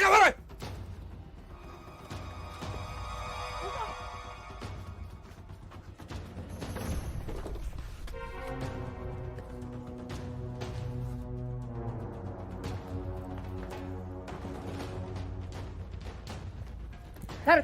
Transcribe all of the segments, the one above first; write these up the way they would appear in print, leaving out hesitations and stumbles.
apa, Roy?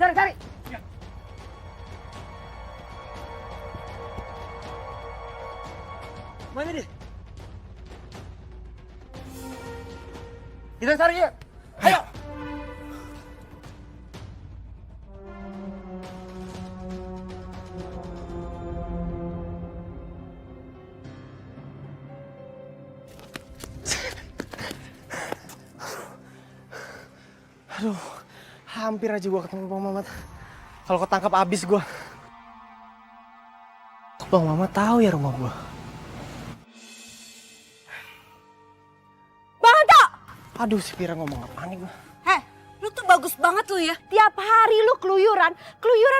Cari. Mana dia? Kita cari ya. Ayo. Aduh, hampir aja gua ketemu Bang Mamat. Kalau ketangkap abis gua. Bang Mamat tahu ya rumah gua. Bang Anto! Aduh, si Pira ngomong apaan nih gua? Lu tuh bagus banget lu ya. Tiap hari lu keluyuran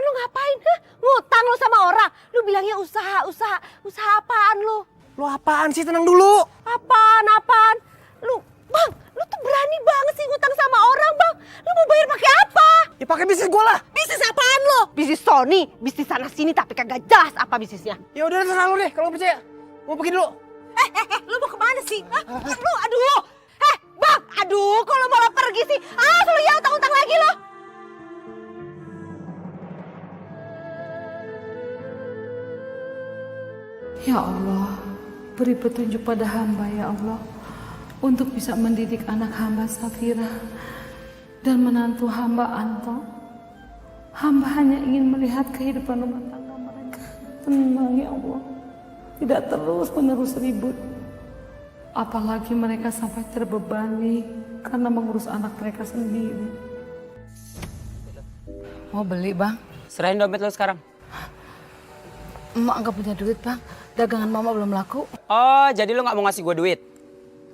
lu ngapain? Ngutang lu sama orang. Lu bilangnya usaha apaan lu? Lu apaan sih? Tenang dulu. Apaan? Bang, lu tuh berani banget sih ngutang sama orang, Bang. Lu mau bayar pakai apa? Ya pakai bisnis gua lah. Bisnis apaan lu? Bisnis Sony, bisnis sana sini tapi kagak jelas apa bisnisnya. Ya udah terserah lu deh kalau percaya. Mau pergi dulu. Lu mau kemana sih? Lu, aduh. Bang, aduh, kalau malah pergi sih. Lu ya utang-utang lagi lo. Ya Allah, beri petunjuk pada hamba ya Allah, untuk bisa mendidik anak hamba Safira dan menantu hamba Anto. Hamba hanya ingin melihat kehidupan rumah tangga mereka tenang ya Allah, tidak terus-menerus ribut. Apalagi mereka sampai terbebani karena mengurus anak mereka sendiri. Mau beli, Bang? Serahin dompet lu sekarang. Emak nggak punya duit, Bang. Dagangan Mama belum laku. Oh, jadi lu nggak mau ngasih gua duit?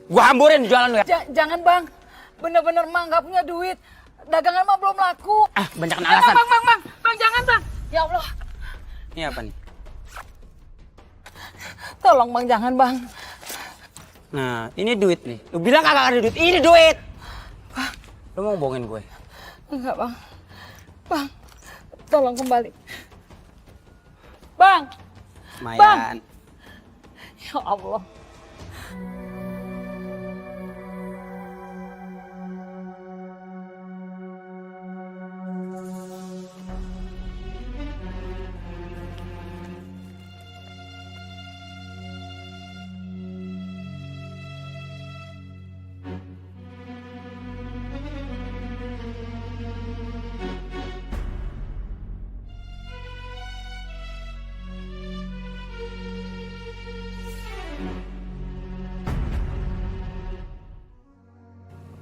Gua hamburin jualan lu ya? Jangan, Bang. Bener-bener Emak nggak punya duit. Dagangan Emak belum laku. Banyak alasan. Bang, jangan, Bang. Ya Allah. Ini apa nih? Tolong, Bang, jangan, Bang. Nah, ini duit nih. Lu bilang kagak ada duit. Ini duit. Lu mau bohongin gue? Enggak, Bang. Bang, tolong kembali. Bang. Lumayan. Ya Allah.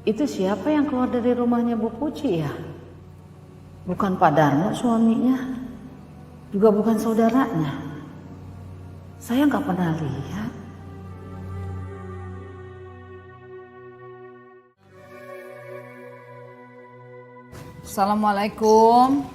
Itu siapa yang keluar dari rumahnya Bu Puci ya? Bukan Pak Darmo suaminya, juga bukan saudaranya. Saya nggak pernah lihat. Assalamualaikum.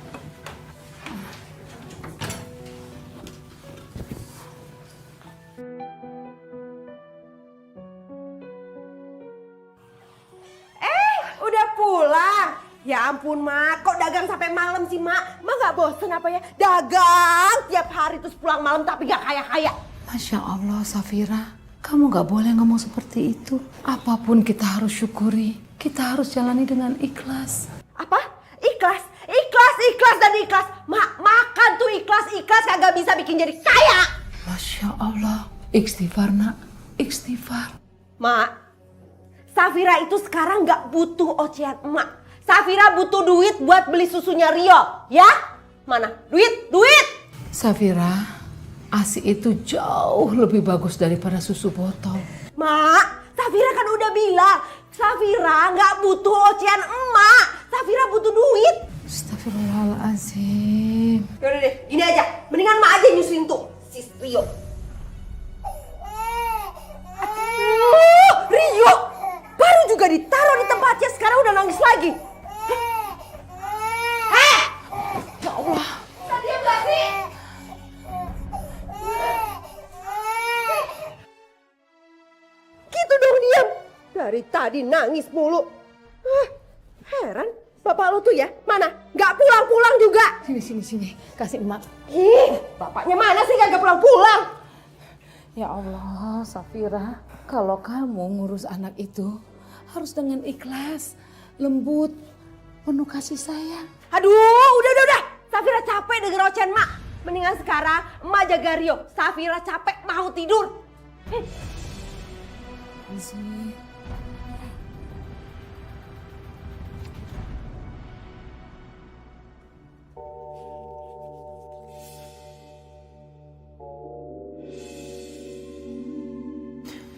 Udah pulang? Ya ampun, Mak. Kok dagang sampai malam sih, Mak? Mak gak bosen apa ya? Dagang tiap hari terus pulang malam tapi gak kaya-kaya. Masya Allah, Safira. Kamu gak boleh ngomong seperti itu. Apapun kita harus syukuri. Kita harus jalani dengan ikhlas. Apa? Ikhlas dan ikhlas. Mak, makan tuh ikhlas kagak bisa bikin jadi kaya. Masya Allah. Istighfar, nak. Istighfar. Mak, Safira itu sekarang gak butuh ocehan emak. Safira butuh duit buat beli susunya Rio, ya? Mana? Duit! Safira, ASI itu jauh lebih bagus daripada susu botol. Mak, Safira kan udah bilang, Safira gak butuh ocehan emak. Safira butuh duit. Astagfirullahaladzim. Yaudah deh, gini aja. Mendingan emak aja nyusuin tuh, si Rio. Rio! Baru juga ditaruh di tempatnya, sekarang udah nangis lagi. Ya Allah. Bisa diam gak sih? Gitu dong diam. Dari tadi nangis mulu. Heran, bapak lu tuh ya, mana? Nggak pulang-pulang juga. Sini. Kasih emak. Ih, bapaknya mana sih kagak pulang-pulang? Ya Allah, Safira, kalau kamu ngurus anak itu harus dengan ikhlas, lembut, penuh kasih sayang. Aduh, udah. Safira capek denger ocehan mak. Mendingan sekarang emak jaga Rio. Safira capek mau tidur. Sih.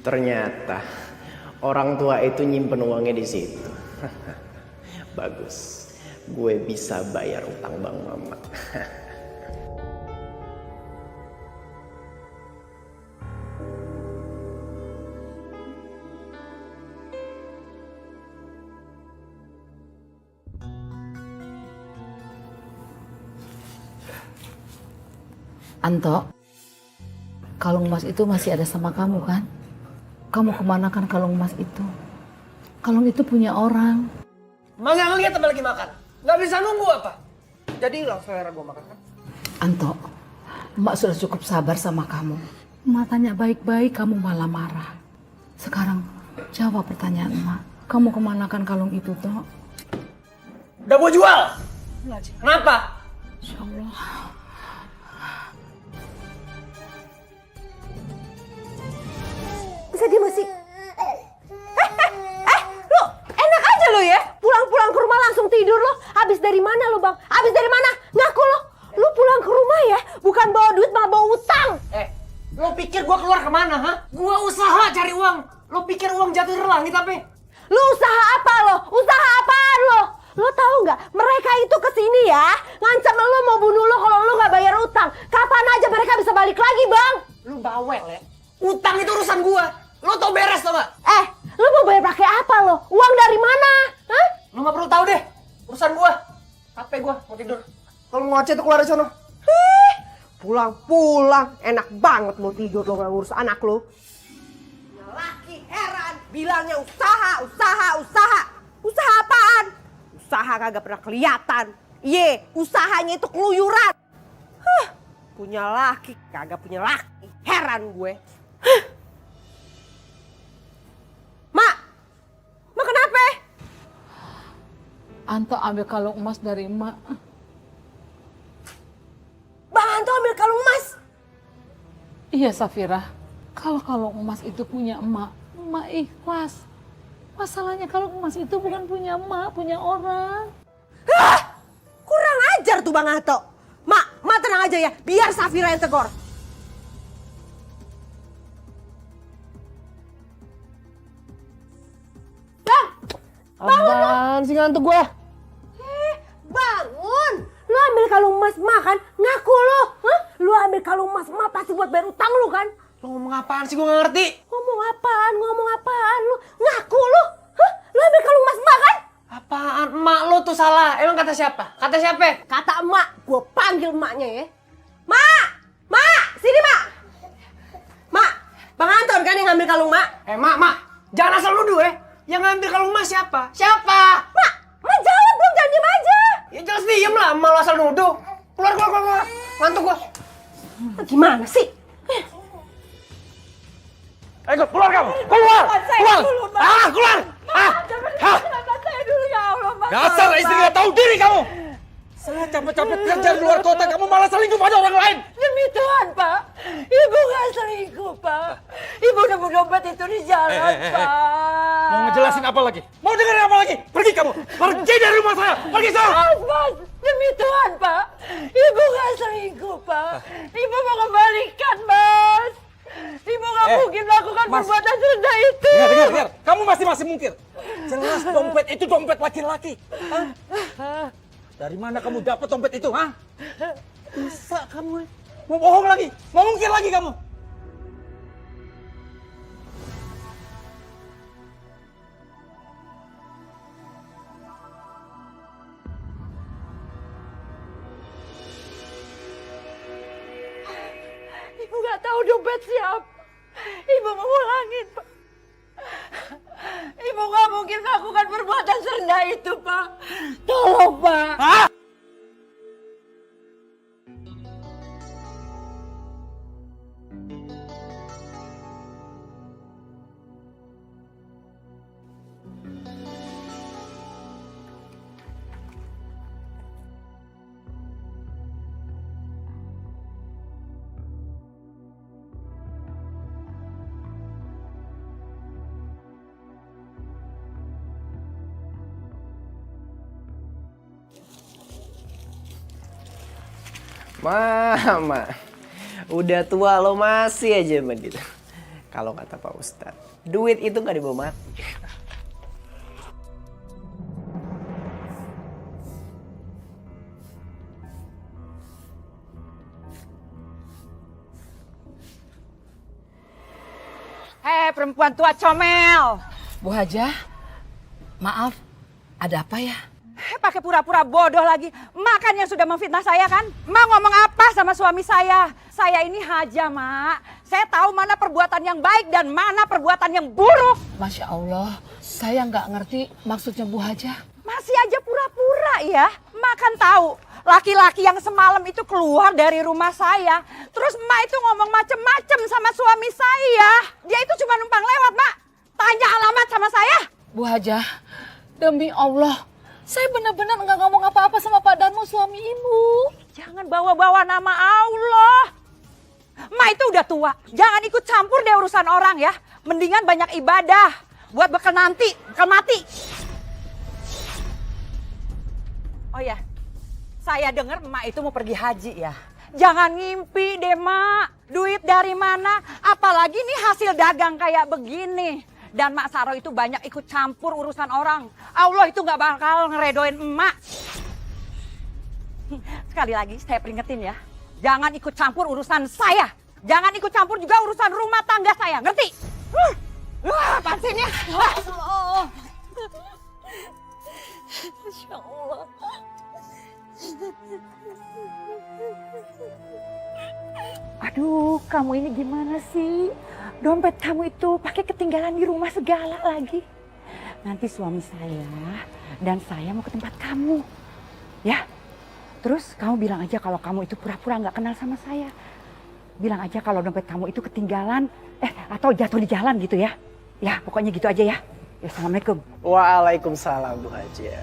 Ternyata orang tua itu nyimpen uangnya di situ. Bagus, gue bisa bayar utang Bang Mamat. Anto, kalung emas itu masih ada sama kamu kan? Kamu kemanakan kalung emas itu? Kalung itu punya orang. Emang gak ngeliat apa lagi makan? Gak bisa nunggu apa? Jadi hilang selera gue makan kan? Anto, emak sudah cukup sabar sama kamu. Emak tanya baik-baik, kamu malah marah. Sekarang jawab pertanyaan emak. Kamu kemanakan kalung itu, Tok? Udah gue jual! Kenapa? Insya Allah. Bisa diem sih? Lu enak aja lo ya. Pulang-pulang ke rumah langsung tidur lo. Habis dari mana lo bang? Habis dari mana? Ngaku lo. Lu pulang ke rumah ya, bukan bawa duit malah bawa utang. Lo pikir gue keluar kemana, ha? Gue usaha cari uang. Lo pikir uang jatuh dari langit apa? Lu usaha apa lo? Usaha apaan lo? Lo tahu nggak? Mereka itu kesini ya, ngancam lo mau bunuh lo kalau lo nggak bayar utang. Kapan aja mereka bisa balik lagi bang? Lu bawel ya? Utang itu urusan gue. Lo tau beres tau gak? Lo mau bayar pakai apa lo? Uang dari mana? Hah? Lo gak perlu tahu deh. Urusan gue. Capek gue mau tidur. Kalau ngoceh tuh keluar dari sono. Pulang-pulang enak banget lo tidur lo nggak ngurus anak lo. Laki heran bilangnya usaha. Usaha apaan? Usaha kagak pernah kelihatan. Iye, usahanya itu keluyuran. Punya laki kagak punya laki. Heran gue. Mak kenapa? Anto ambil kalung emas dari emak. Bang Anto ambil kalung emas. Iya Safira, kalau kalung emas itu punya emak ikhlas. Masalahnya kalung emas itu bukan punya emak, punya orang. Kurang ajar tuh Bang Anto. Mak tenang aja ya, biar Safira yang tegur. Apaan sih ngantuk gue? Bangun! Lu ambil kalung emas emak kan? Ngaku lu! Hah? Lu ambil kalung emas emak pasti buat bayar utang lu kan? Lo ngomong apaan sih gue gak ngerti? Ngomong apaan lu? Ngaku lu! Hah? Lu ambil kalung emas emak kan? Apaan? Emak lo tuh salah. Emang kata siapa? Kata siapa? Kata emak, gua panggil emaknya ya. Mak! Sini mak! Mak! Bang Anton kan yang ngambil kalung mak? Mak, jangan asal nuduh ya. Yang ngambil kalung emas siapa? Siapa? Mak jawab dong, jangan diem aja. Ya jelas diem lah, emak lo asal nuduh. Keluar. Ngantuk gua. Gimana sih? Ayo keluar kamu. Keluar. Keluar. Dasar istri gak tahu diri kamu. Saya capek-capek kerja di luar kota, kamu malah selingkuh pada orang lain. Demi Tuhan, Pak. Ibu gak selingkuh, Pak. Ibu nemu dompet itu di jalan, Pak. Mau ngejelasin apa lagi? Mau dengerin apa lagi? Pergi kamu. Pergi dari rumah saya. Pergi sana. Mas. Demi Tuhan, Pak. Ibu gak selingkuh, Pak. Ibu mau kembalikan, Mas. Ibu gak mungkin melakukan Mas. perbuatan serendah itu. Dengar. Kamu masih mungkir. Jelas dompet itu dompet laki-laki. Hah? Dari mana kamu dapat dompet itu, ha? Bisa kamu. Mau bohong lagi? Mau mungkir lagi kamu? Ibu gak tahu dompet siapa. Ibu mau ulangin, Pak. Ibu nggak mungkin melakukan perbuatan serendah itu, Pak. Tolong, Pak. Hah? Mama, udah tua lo masih aja begitu. Kalau kata Pak Ustadz, duit itu nggak dibawa mati. Hei, perempuan tua comel. Bu Haja, maaf, ada apa ya? Pakai pura-pura bodoh lagi. Makan yang sudah memfitnah saya kan? Mak ngomong apa sama suami saya? Saya ini Haja, Mak. Saya tahu mana perbuatan yang baik dan mana perbuatan yang buruk. Masya Allah, saya nggak ngerti maksudnya Bu Haja. Masih aja pura-pura ya. Mak kan tahu laki-laki yang semalam itu keluar dari rumah saya. Terus Mak itu ngomong macem-macem sama suami saya. Dia itu cuma numpang lewat, Mak. Tanya alamat sama saya. Bu Haja, demi Allah, saya benar-benar nggak ngomong apa-apa sama Pak Darmo suami ibu. Jangan bawa-bawa nama Allah. Ma itu udah tua. Jangan ikut campur deh urusan orang ya. Mendingan banyak ibadah. Buat bekal nanti, bekal mati. Oh ya, saya dengar emak itu mau pergi haji ya. Jangan ngimpi deh, Mak. Duit dari mana? Apalagi nih hasil dagang kayak begini. Dan Mak Saro itu banyak ikut campur urusan orang. Allah itu gak bakal ngeredoin emak. Sekali lagi saya peringetin ya. Jangan ikut campur urusan saya. Jangan ikut campur juga urusan rumah tangga saya. Ngerti? Apaan sih ini? Allah. Masya Allah. Aduh, kamu ini gimana sih? Dompet kamu itu pakai ketinggalan di rumah segala lagi. Nanti suami saya dan saya mau ke tempat kamu. Ya, terus kamu bilang aja kalau kamu itu pura-pura nggak kenal sama saya. Bilang aja kalau dompet kamu itu ketinggalan, atau jatuh di jalan gitu ya. Ya, pokoknya gitu aja ya. Ya, Assalamualaikum. Waalaikumsalam Bu Haja.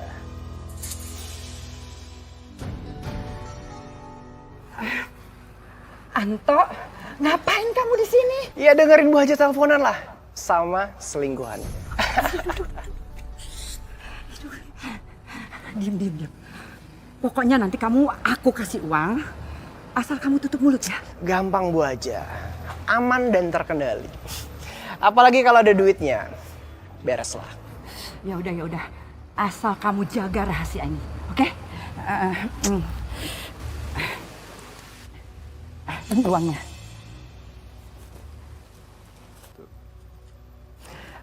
Anto, ngapain kamu di sini? Ya dengerin Bu Haja teleponan lah sama selingkuhan. Diam. Pokoknya nanti aku kasih uang, asal kamu tutup mulut ya. Gampang Bu Haja, aman dan terkendali. Apalagi kalau ada duitnya, beres lah. Ya udah. Asal kamu jaga rahasia ini, oke? Ini uangnya.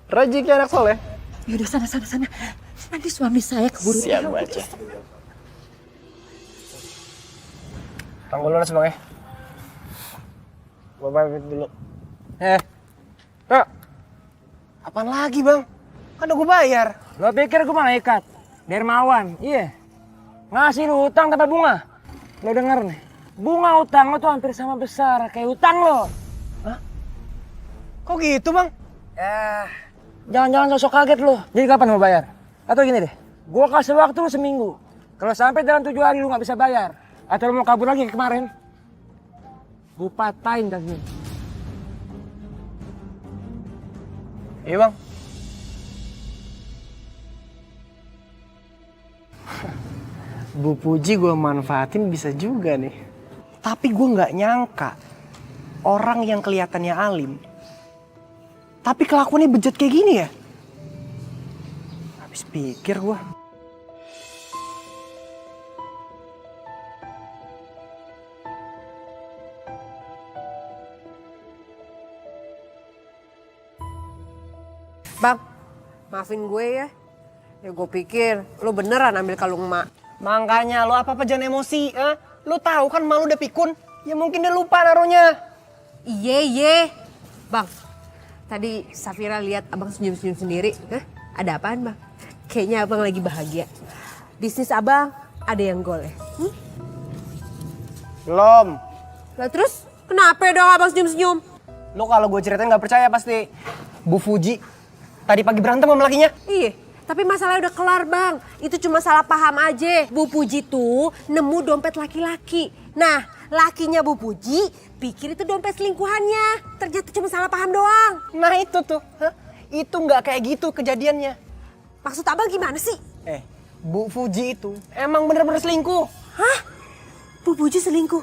Rezeki anak soleh. Yaudah sana. Nanti suami saya keburu Siap tahu. Bu Haja. Tangguh lunas bang ya. Gua pamit dulu. Apaan lagi bang? Kan udah gue bayar. Lo pikir gue malaikat? Dermawan, iya. Ngasih lu utang tanpa bunga. Lo denger nih, bunga utang lo tuh hampir sama besar kayak utang lo. Hah? Kok gitu bang? Jangan-jangan sosok kaget lo. Jadi kapan mau bayar? Atau gini deh, gue kasih waktu lu seminggu. Kalau sampai dalam 7 hari lu gak bisa bayar, atau lu mau kabur lagi kayak kemarin, gue patahin kaki. Iya bang. Bu Puji gue manfaatin bisa juga nih. Tapi gue nggak nyangka orang yang kelihatannya alim, tapi kelakuannya bejat kayak gini ya. Habis pikir gue. Bang, maafin gue ya. Ya gue pikir lo beneran ambil kalung emak. Makanya lo apa-apa jangan emosi. Lo tahu kan malu udah pikun. Ya mungkin dia lupa naruhnya. Iye. Bang, tadi Safira lihat abang senyum-senyum sendiri. Ada apaan bang? Kayaknya abang lagi bahagia. Bisnis abang ada yang gol ya? Belum. Lah terus kenapa dong abang senyum-senyum? Lo kalau gue ceritain nggak percaya pasti. Bu Fuji tadi pagi berantem sama lakinya. Iya, tapi masalahnya udah kelar bang. Itu cuma salah paham aja. Bu Puji tuh nemu dompet laki-laki. Nah, lakinya Bu Puji pikir itu dompet selingkuhannya. Ternyata cuma salah paham doang. Nah itu tuh, itu nggak kayak gitu kejadiannya. Maksud abang gimana sih? Bu Fuji itu emang bener-bener selingkuh. Hah? Bu Puji selingkuh?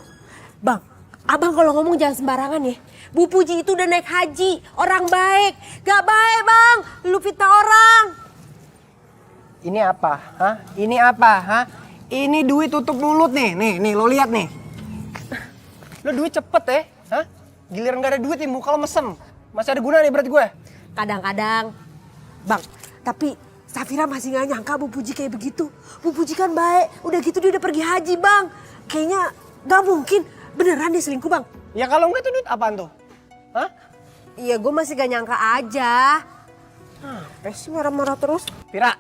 Bang, abang kalau ngomong jangan sembarangan ya. Bu Puji itu udah naik haji, orang baik. Gak baik bang, lu fitnah orang. Ini apa? Hah? Ini apa? Hah? Ini duit tutup mulut nih. Nih lo lihat nih. Lo duit cepet ya? Hah? Giliran gak ada duit nih muka lo mesem. Masih ada guna nih berarti gue. Kadang-kadang, bang, tapi Safira masih gak nyangka Bu Puji kayak begitu. Bu Puji kan baik, udah gitu dia udah pergi haji bang. Kayaknya gak mungkin, beneran dia selingkuh bang. Ya kalau enggak itu duit apaan tuh? Hah? Iya gue masih gak nyangka aja. Sih marah-marah terus. Pira,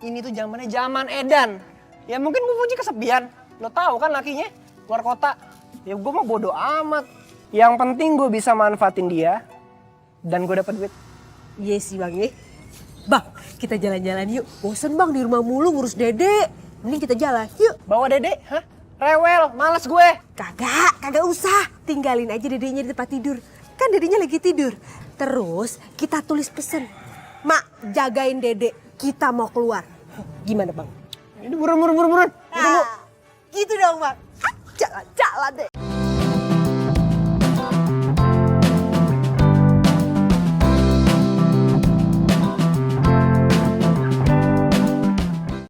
ini tuh zamannya zaman edan. Ya mungkin Bu Fuji kesepian. Lo tahu kan lakinya keluar kota. Ya gue mah bodo amat. Yang penting gue bisa manfaatin dia dan gue dapat duit. Iya sih bang ya. Bang, kita jalan-jalan yuk. Bosen bang di rumah mulu ngurus Dede. Mending kita jalan, yuk. Bawa Dede, hah? Rewel, males gue. Kagak usah. Tinggalin aja Dedenya di tempat tidur. Kan Dedenya lagi tidur. Terus kita tulis pesen. Mak, jagain Dede. Kita mau keluar. Gimana bang? Ini buruan. Nah, gitu dong bang. Jalan-jalan deh.